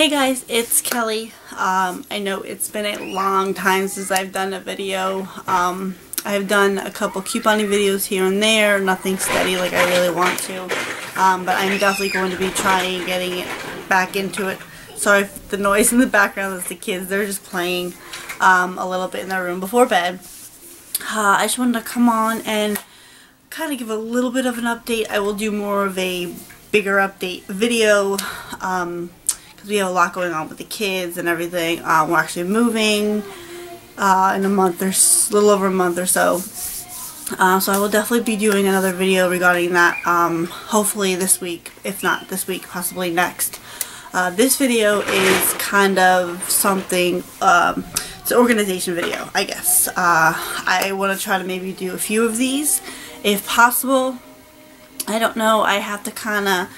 Hey guys, it's Kelly. I know it's been a long time since I've done a video. I've done a couple couponing videos here and there, nothing steady like I really want to. But I'm definitely going to be trying getting it back into it. Sorry if the noise in the background is the kids. They're just playing a little bit in their room before bed. I just wanted to come on and kind of give a little bit of an update. I will do more of a bigger update video. Because we have a lot going on with the kids and everything. We're actually moving in a month or a little over a month or so. So I will definitely be doing another video regarding that. Hopefully this week, if not this week, possibly next. This video is kind of something. It's an organization video, I guess. I want to try to maybe do a few of these, if possible. I don't know. I have to kind of.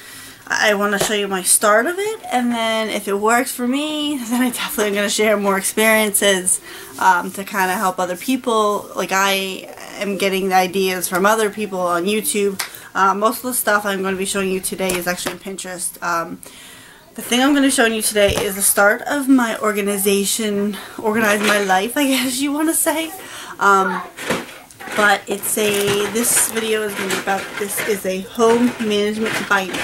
I want to show you my start of it, and then if it works for me, then I definitely am going to share more experiences to kind of help other people. Like, I am getting the ideas from other people on YouTube. Most of the stuff I'm going to be showing you today is actually on Pinterest. The thing I'm going to be showing you today is the start of my organization, organize my life, I guess you want to say. But it's this video is going to be about, this is a home management binder.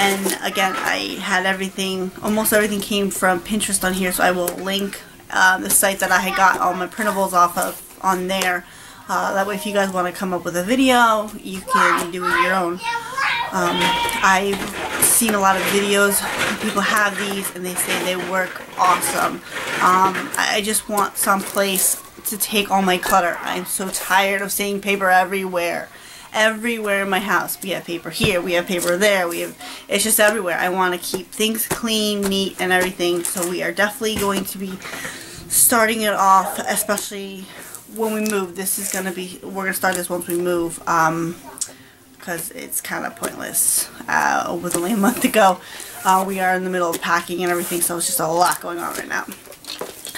And again, I had everything, almost everything came from Pinterest on here, so I will link the site that I had got all my printables off of on there. That way if you guys want to come up with a video, you can do it your own. I've seen a lot of videos, people have these and they say they work awesome. I just want some place to take all my clutter. I'm so tired of seeing paper everywhere. Everywhere in my house. We have paper here, we have paper there, it's just everywhere. I want to keep things clean, neat, and everything, so we are definitely going to be starting it off, especially when we move. This is going to be, we're going to start this once we move, because it's kind of pointless with only a month to go. We are in the middle of packing and everything, so it's just a lot going on right now.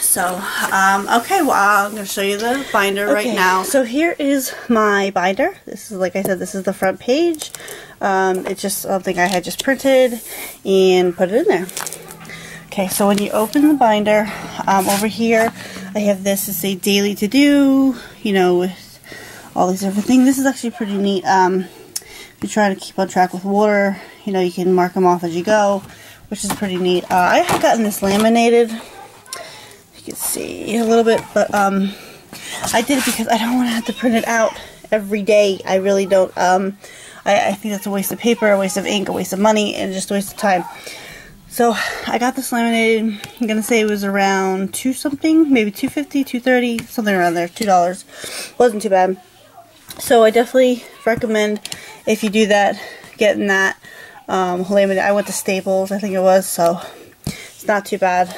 So, okay, well, I'm going to show you the binder right now. So here is my binder. This is, like I said, this is the front page. It's just something I had just printed and put it in there. Okay, so when you open the binder, over here, I have this is a daily to-do, you know, with all these different things. This is actually pretty neat. If you're trying to keep on track with water, you know, you can mark them off as you go, which is pretty neat. I have gotten this laminated. You can see a little bit, but I did it because I don't want to have to print it out every day. I really don't. I think that's a waste of paper, a waste of ink, a waste of money, and just a waste of time. So I got this laminated. I'm gonna say it was around $2 something, maybe $2.50, $2.30, something around there. $2 wasn't too bad. So I definitely recommend, if you do that, getting that laminated. I went to Staples, I think it was, so it's not too bad.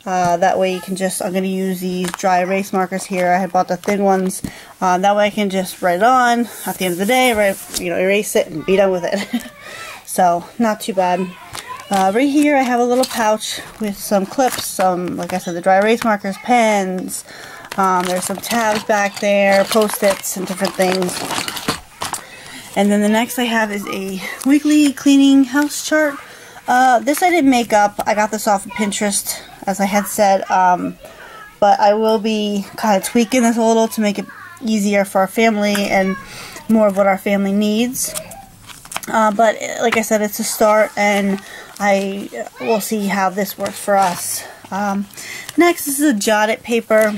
That way you can just, I'm going to use these dry erase markers here. I had bought the thin ones. That way I can just write it on at the end of the day, erase it and be done with it. So, not too bad. Right here I have a little pouch with some clips, some, like I said, the dry erase markers, pens. There's some tabs back there, post-its and different things. And then the next I have is a weekly cleaning house chart. This I didn't make up. I got this off of Pinterest, as I had said, but I will be kind of tweaking this a little to make it easier for our family and more of what our family needs. But like I said, it's a start, and I will see how this works for us. Next, this is a jotted paper.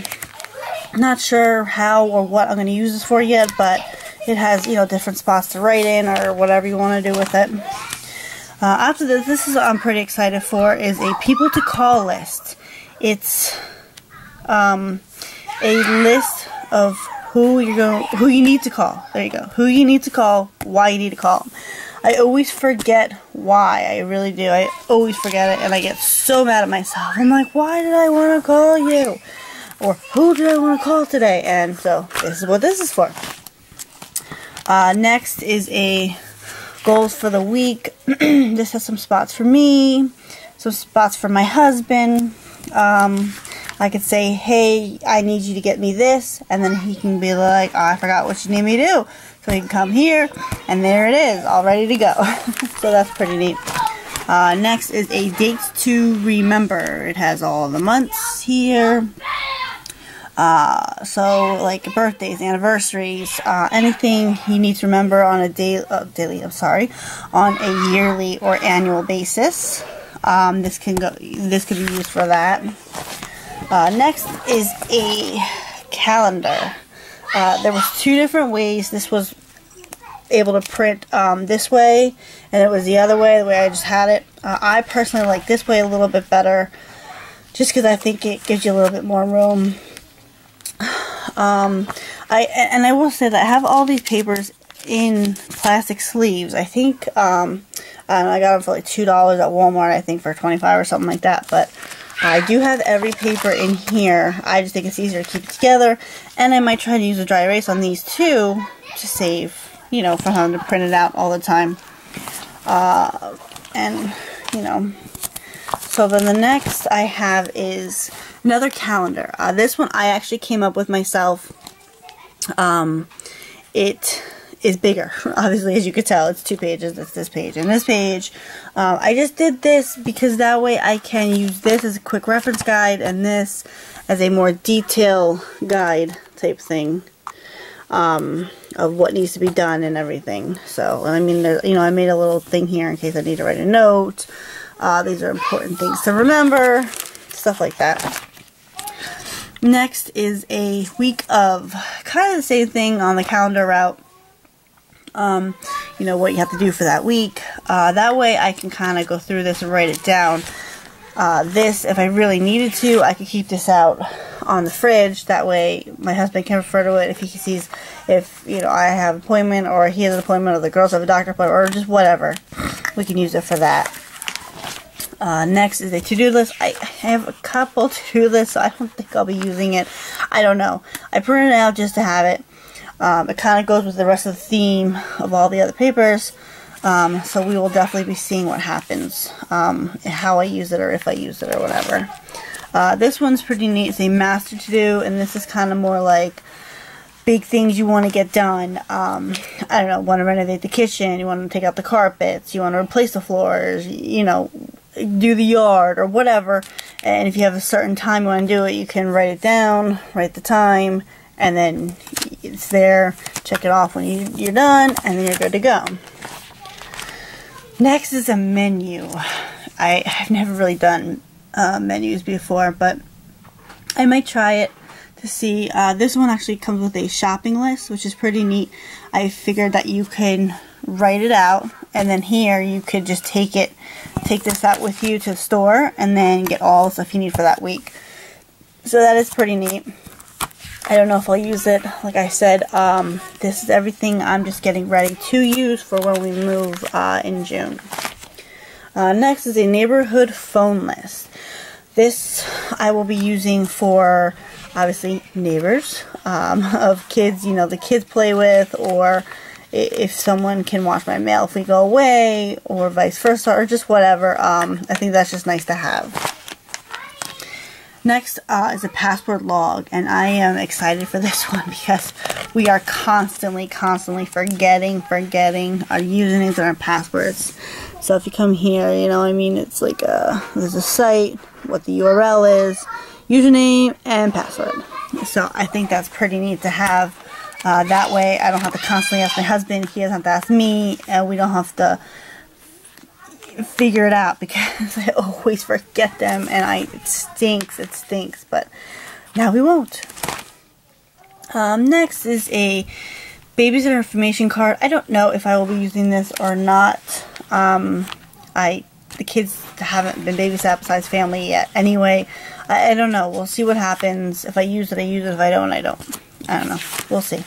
Not sure how or what I'm going to use this for yet, but it has, you know, different spots to write in or whatever you want to do with it. After this is what I'm pretty excited for, is a people to call list. It's a list of who you need to call. There you go. Who you need to call, why you need to call them. I always forget why. I really do. I always forget it, and I get so mad at myself. I'm like, why did I want to call you? Or who did I want to call today? And so this is what this is for. Next is a goals for the week. This has some spots for me, some spots for my husband. I could say, hey, I need you to get me this, and then he can be like, oh, I forgot what you need me to do. So he can come here, and there it is, all ready to go. So that's pretty neat. Next is a dates to remember. It has all the months here. So like birthdays, anniversaries, anything you need to remember on a on a yearly or annual basis. This could be used for that. Next is a calendar. There was two different ways. This was able to print this way, and it was the other way, the way I just had it. I personally like this way a little bit better, just because I think it gives you a little bit more room. I will say that I have all these papers in plastic sleeves. I think I got them for like $2 at Walmart, I think for 25 or something like that, but I do have every paper in here. I just think it's easier to keep it together, and I might try to use a dry erase on these too to save, you know, from having to print it out all the time. And, you know, so then the next I have is another calendar. This one I actually came up with myself. It is bigger, obviously, as you could tell. It's 2 pages. It's this page and this page. I just did this because that way I can use this as a quick reference guide and this as a more detailed guide type thing of what needs to be done and everything. So, I mean, you know, I made a little thing here in case I need to write a note. These are important things to remember, stuff like that. Next is a week of kind of the same thing on the calendar route. You know, what you have to do for that week. That way I can kind of go through this and write it down. This, if I really needed to, I could keep this out on the fridge. That way my husband can refer to it if he sees, if, you know, I have an appointment or he has an appointment or the girls have a doctor appointment or just whatever. We can use it for that. Next is a to-do list. I have a couple to-do lists, so I don't think I'll be using it. I don't know. I printed it out just to have it. It kind of goes with the rest of the theme of all the other papers. So we will definitely be seeing what happens, how I use it or if I use it or whatever. This one's pretty neat. It's a master to-do, and this is kind of more like big things you want to get done. I don't know, want to renovate the kitchen, you want to take out the carpets, you want to replace the floors, you know, do the yard or whatever. And if you have a certain time you want to do it, you can write it down, write the time, and then it's there. Check it off when you're done, and then you're good to go. Next is a menu. I've never really done menus before, but I might try it to see. This one actually comes with a shopping list, which is pretty neat. I figured that you can write it out, and then here you could just take this out with you to the store and then get all the stuff you need for that week. So that is pretty neat. I don't know if I'll use it. Like I said, this is everything I'm just getting ready to use for when we move in June. Next is a neighborhood phone list. This I will be using for, obviously, neighbors of kids, you know, the kids play with, or if someone can watch my mail if we go away, or vice versa, or just whatever. I think that's just nice to have. Next is a password log, and I am excited for this one because we are constantly forgetting our usernames and our passwords. So if you come here, you know, I mean, it's like there's a site, what the URL is, username, and password. So I think that's pretty neat to have. That way I don't have to constantly ask my husband, he doesn't have to ask me, and we don't have to figure it out because I always forget them, and it stinks, but now we won't. Next is a babysitter information card. I don't know if I will be using this or not. The kids haven't been babysat besides family yet anyway. I don't know. We'll see what happens. If I use it, I use it. If I don't, I don't. I don't know. We'll see.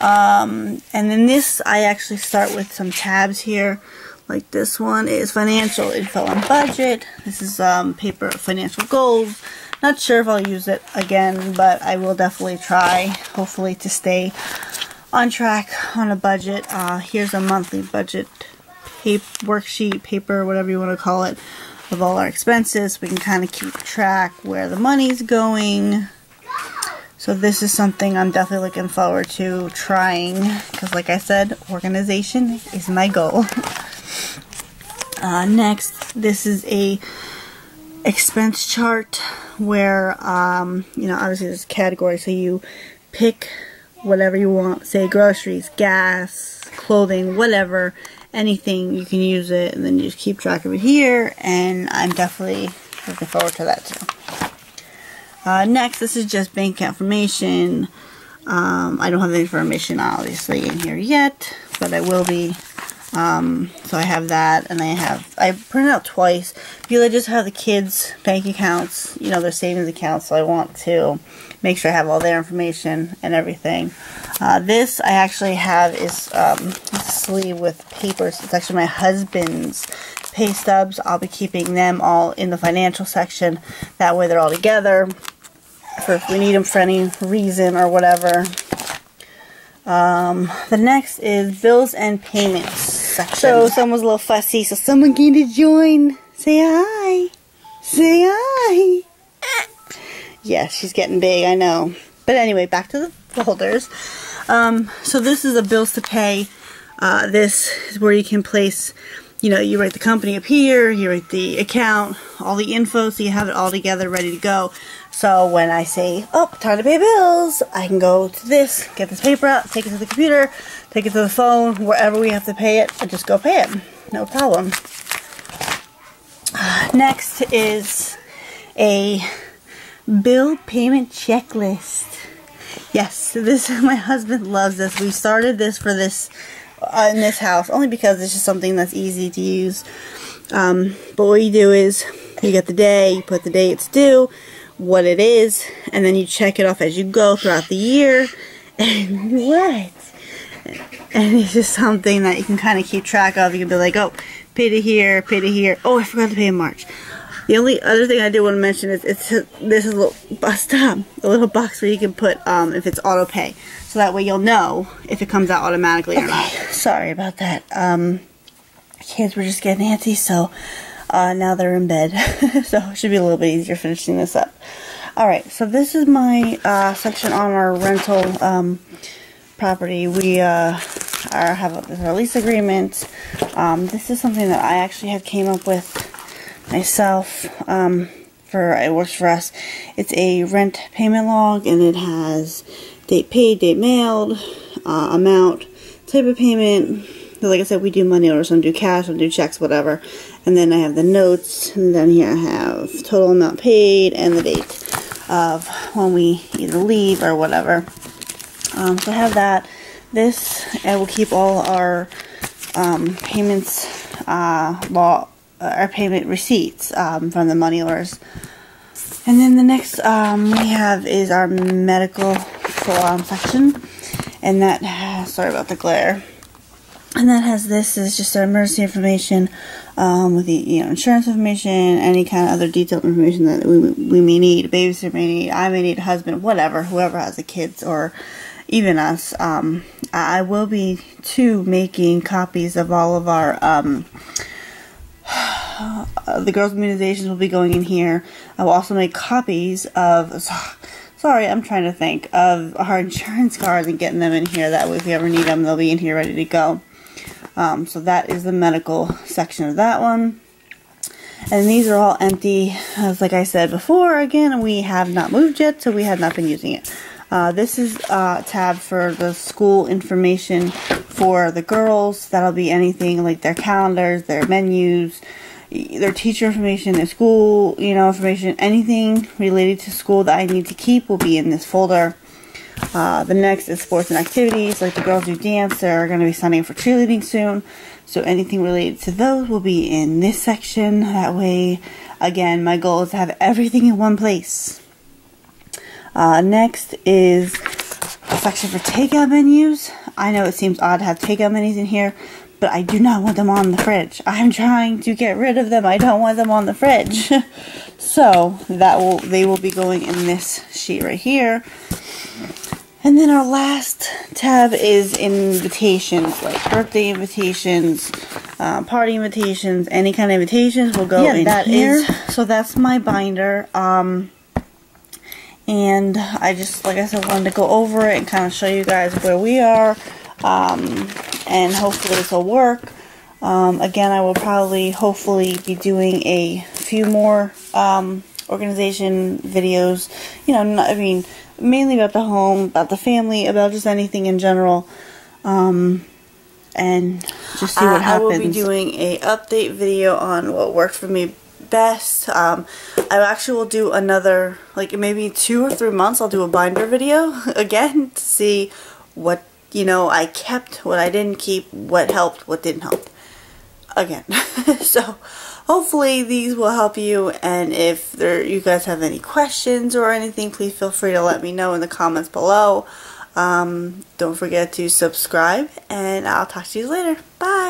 And then this, I actually start with some tabs here. Like this one is financial info and budget. This is paper financial goals. Not sure if I'll use it again, but I will definitely try, hopefully, to stay on track on a budget. Here's a monthly budget worksheet, paper, whatever you want to call it, of all our expenses. We can kind of keep track where the money's going. So this is something I'm definitely looking forward to trying, because like I said, organization is my goal. Next, this is a expense chart where, you know, obviously there's categories, so you pick whatever you want, say groceries, gas, clothing, whatever, anything, you can use it, and then you just keep track of it here, and I'm definitely looking forward to that too. Next, this is just bank account information. I don't have the information obviously in here yet, but I will be. So I have that, and I printed out twice because I just have the kids' bank accounts, you know, their savings accounts, so I want to make sure I have all their information and everything. This I actually have is a sleeve with papers. It's actually my husband's pay stubs. I'll be keeping them all in the financial section. That way they're all together for if we need them for any reason or whatever. The next is bills and payments section. So someone's a little fussy, so someone came to join. Say hi. Say hi. Yes, she's getting big, I know. But anyway, back to the folders. So this is a bills to pay. This is where you can place, you know, you write the company up here, you write the account, all the info, so you have it all together ready to go. So when I say, oh, time to pay bills, I can go to this, get this paper out, take it to the computer, take it to the phone, wherever we have to pay it, and just go pay it. No problem. Next is a bill payment checklist. Yes, this, my husband loves this. We started this for this in this house only because it's just something that's easy to use. But what you do is you get the day, you put the day it's due, what it is, and then you check it off as you go throughout the year. And what? And it's just something that you can kind of keep track of. You can be like, oh, pay to here, pay to here. Oh, I forgot to pay in March. The only other thing I did want to mention is this is a little box where you can put if it's auto pay, so that way you'll know if it comes out automatically or not. Sorry about that. Kids were just getting antsy, so now they're in bed, so it should be a little bit easier finishing this up. All right, so this is my section on our rental property. We have our lease agreement. This is something that I actually had came up with myself. It works for us. It's a rent payment log, and it has date paid, date mailed, amount, type of payment. So like I said, we do money orders, some do cash, some do checks, whatever. And then I have the notes, and then here I have total amount paid and the date of when we either leave or whatever. So I have that. This, I will keep all our payments, our payment receipts from the money orders. And then the next we have is our medical section, and that has, sorry about the glare, and that has, this is just our emergency information with the insurance information, any kind of other detailed information that we may need, a babysitter may need, I may need, a husband, whatever, whoever has the kids or even us. I will be too making copies of all of our the girls' immunizations will be going in here. I will also make copies of, sorry, I'm trying to think, of our insurance cards and getting them in here. That way if we ever need them, they'll be in here ready to go. So that is the medical section of that one. And these are all empty. As like I said before, again, we have not moved yet, so we have not been using it. This is a tab for the school information for the girls. That'll be anything like their calendars, their menus, their teacher information, their school, information, anything related to school that I need to keep will be in this folder. The next is sports and activities, like the girls do dance. They're going to be signing up for cheerleading soon, so anything related to those will be in this section. That way, again, my goal is to have everything in one place. Next is a section for takeout menus. I know it seems odd to have takeout menus in here, but I do not want them on the fridge. I'm trying to get rid of them. I don't want them on the fridge. So they will be going in this sheet right here. And then our last tab is invitations, like birthday invitations, party invitations, any kind of invitations will go in here. So that's my binder. And I just, like I said, wanted to go over it and kind of show you guys where we are. And hopefully this will work. Again, I will probably, hopefully, be doing a few more organization videos. You know, I mean, mainly about the home, about the family, about just anything in general. And just see what happens. I will be doing a update video on what worked for me best. I actually will do another, like maybe 2 or 3 months, I'll do a binder video again to see what, you know, I kept, what I didn't keep, what helped, what didn't help. Again. So hopefully these will help you, and if you guys have any questions or anything, please feel free to let me know in the comments below. Don't forget to subscribe, and I'll talk to you later. Bye!